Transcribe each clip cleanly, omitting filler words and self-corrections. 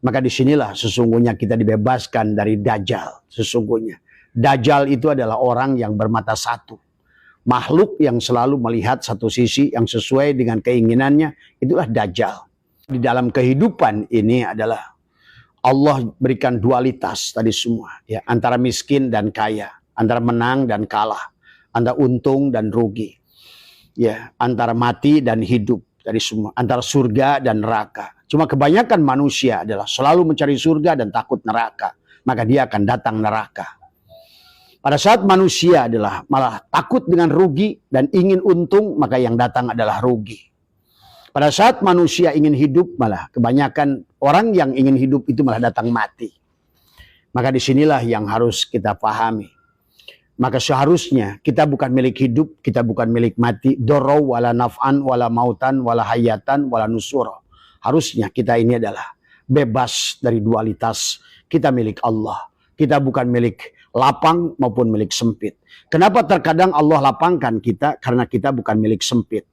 Maka disinilah sesungguhnya kita dibebaskan dari Dajjal. Sesungguhnya Dajjal itu adalah orang yang bermata satu. Makhluk yang selalu melihat satu sisi yang sesuai dengan keinginannya, itulah Dajjal. Di dalam kehidupan ini adalah Allah berikan dualitas tadi semua, ya, antara miskin dan kaya, antara menang dan kalah, antara untung dan rugi, ya, antara mati dan hidup tadi semua, antara surga dan neraka. Cuma kebanyakan manusia adalah selalu mencari surga dan takut neraka, maka dia akan datang neraka. Pada saat manusia adalah malah takut dengan rugi dan ingin untung, maka yang datang adalah rugi. Pada saat manusia ingin hidup, malah kebanyakan orang yang ingin hidup itu malah datang mati. Maka disinilah yang harus kita pahami. Maka seharusnya kita bukan milik hidup, kita bukan milik mati. Doro wala naf'an wala mautan wala hayatan wala nusuro. Harusnya kita ini adalah bebas dari dualitas. Kita milik Allah. Kita bukan milik lapang maupun milik sempit. Kenapa terkadang Allah lapangkan kita? Karena kita bukan milik sempit.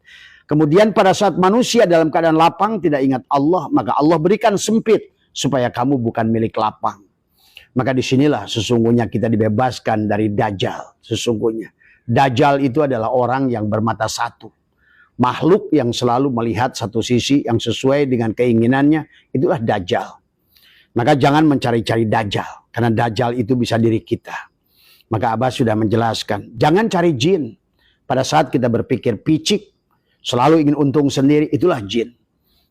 Kemudian pada saat manusia dalam keadaan lapang tidak ingat Allah, maka Allah berikan sempit supaya kamu bukan milik lapang. Maka disinilah sesungguhnya kita dibebaskan dari Dajjal. Sesungguhnya Dajjal itu adalah orang yang bermata satu. Makhluk yang selalu melihat satu sisi yang sesuai dengan keinginannya, itulah Dajjal. Maka jangan mencari-cari Dajjal, karena Dajjal itu bisa diri kita. Maka Abah sudah menjelaskan, jangan cari jin. Pada saat kita berpikir picik, selalu ingin untung sendiri, itulah jin.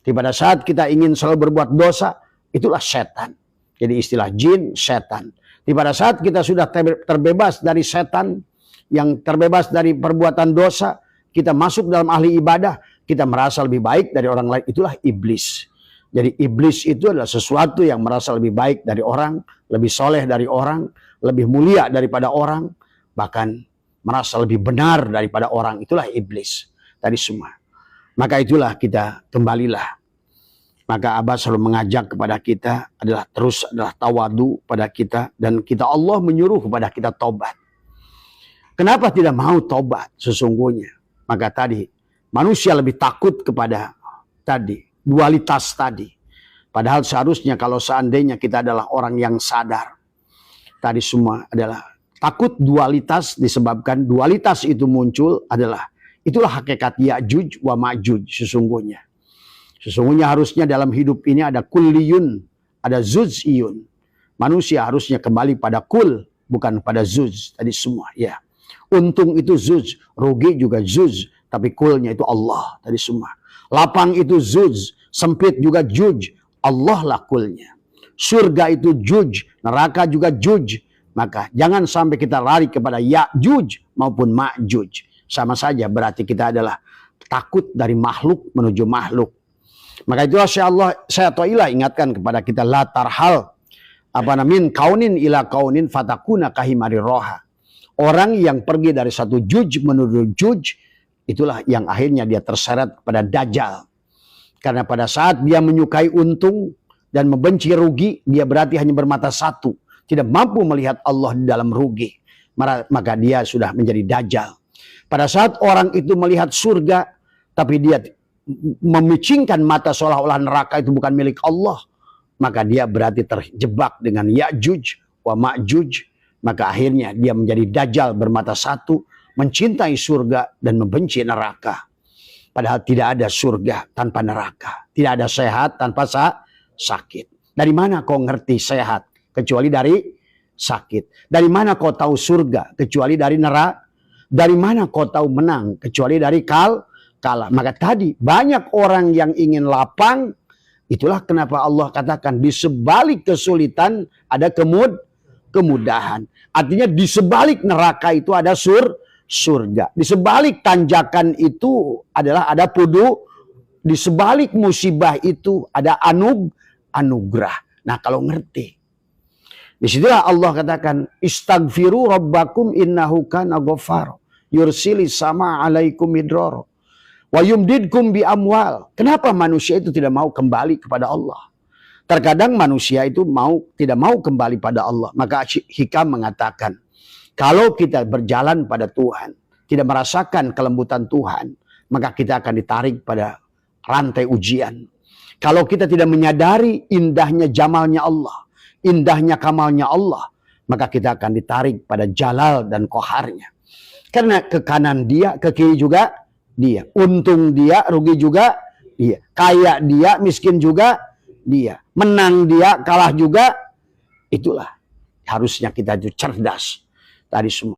Pada saat kita ingin selalu berbuat dosa, itulah setan. Jadi istilah jin, setan. Pada saat kita sudah terbebas dari setan, yang terbebas dari perbuatan dosa, kita masuk dalam ahli ibadah, kita merasa lebih baik dari orang lain, itulah iblis. Jadi iblis itu adalah sesuatu yang merasa lebih baik dari orang, lebih soleh dari orang, lebih mulia daripada orang, bahkan merasa lebih benar daripada orang, itulah iblis. Tadi semua. Maka itulah kita kembalilah. Maka Abah selalu mengajak kepada kita adalah tawadu pada kita, dan kita Allah menyuruh kepada kita tobat. Kenapa tidak mau tobat sesungguhnya? Maka tadi manusia lebih takut kepada tadi dualitas tadi. Padahal seharusnya kalau seandainya kita adalah orang yang sadar, tadi semua adalah takut dualitas, disebabkan dualitas itu muncul adalah itulah hakikat Ya'juj wa Ma'juj sesungguhnya. Sesungguhnya harusnya dalam hidup ini ada kulliyun, ada zuz'iyun. Manusia harusnya kembali pada kul, bukan pada zuz. Tadi semua, ya. Untung itu zuz, rugi juga zuz, tapi kulnya itu Allah. Tadi semua. Lapang itu zuz, sempit juga juj, Allah lah kulnya. Surga itu juj, neraka juga juj. Maka jangan sampai kita lari kepada Ya'juj maupun Ma'juj. Sama saja berarti kita adalah takut dari makhluk menuju makhluk. Maka itulah saya toilah ingatkan kepada kita, la tarhal min kaunin ila kaunin fatakuna kahimari roha. Orang yang pergi dari satu juj menuju juj, itulah yang akhirnya dia terseret kepada Dajjal. Karena pada saat dia menyukai untung dan membenci rugi, dia berarti hanya bermata satu, tidak mampu melihat Allah di dalam rugi. Maka dia sudah menjadi Dajjal. Pada saat orang itu melihat surga, tapi dia memicingkan mata seolah-olah neraka itu bukan milik Allah, maka dia berarti terjebak dengan Ya'juj wa Ma'juj. Maka akhirnya dia menjadi Dajjal bermata satu, mencintai surga dan membenci neraka. Padahal tidak ada surga tanpa neraka, tidak ada sehat tanpa sakit. Dari mana kau ngerti sehat kecuali dari sakit? Dari mana kau tahu surga kecuali dari neraka? Dari mana kau tahu menang kecuali dari kalah? Maka tadi banyak orang yang ingin lapang. Itulah kenapa Allah katakan di sebalik kesulitan ada kemudahan. Artinya di sebalik neraka itu ada surga. Di sebalik tanjakan itu adalah ada pudu. Di sebalik musibah itu ada anugerah. Nah kalau ngerti. Disitulah Allah katakan, Istaghfiru rabbakum innahu kana ghaffar. Yursilis sama alaikum midroro. Wa yumdidkum bi amwal. Kenapa manusia itu tidak mau kembali kepada Allah? Terkadang manusia itu tidak mau kembali pada Allah. Maka Hikam mengatakan, kalau kita berjalan pada Tuhan, tidak merasakan kelembutan Tuhan, maka kita akan ditarik pada rantai ujian. Kalau kita tidak menyadari indahnya jamalnya Allah, indahnya kamalnya Allah, maka kita akan ditarik pada jalal dan koharnya. Karena ke kanan dia, ke kiri juga dia. Untung dia, rugi juga dia. Kaya dia, miskin juga dia. Menang dia, kalah juga. Itulah harusnya kita itu cerdas tadi semua.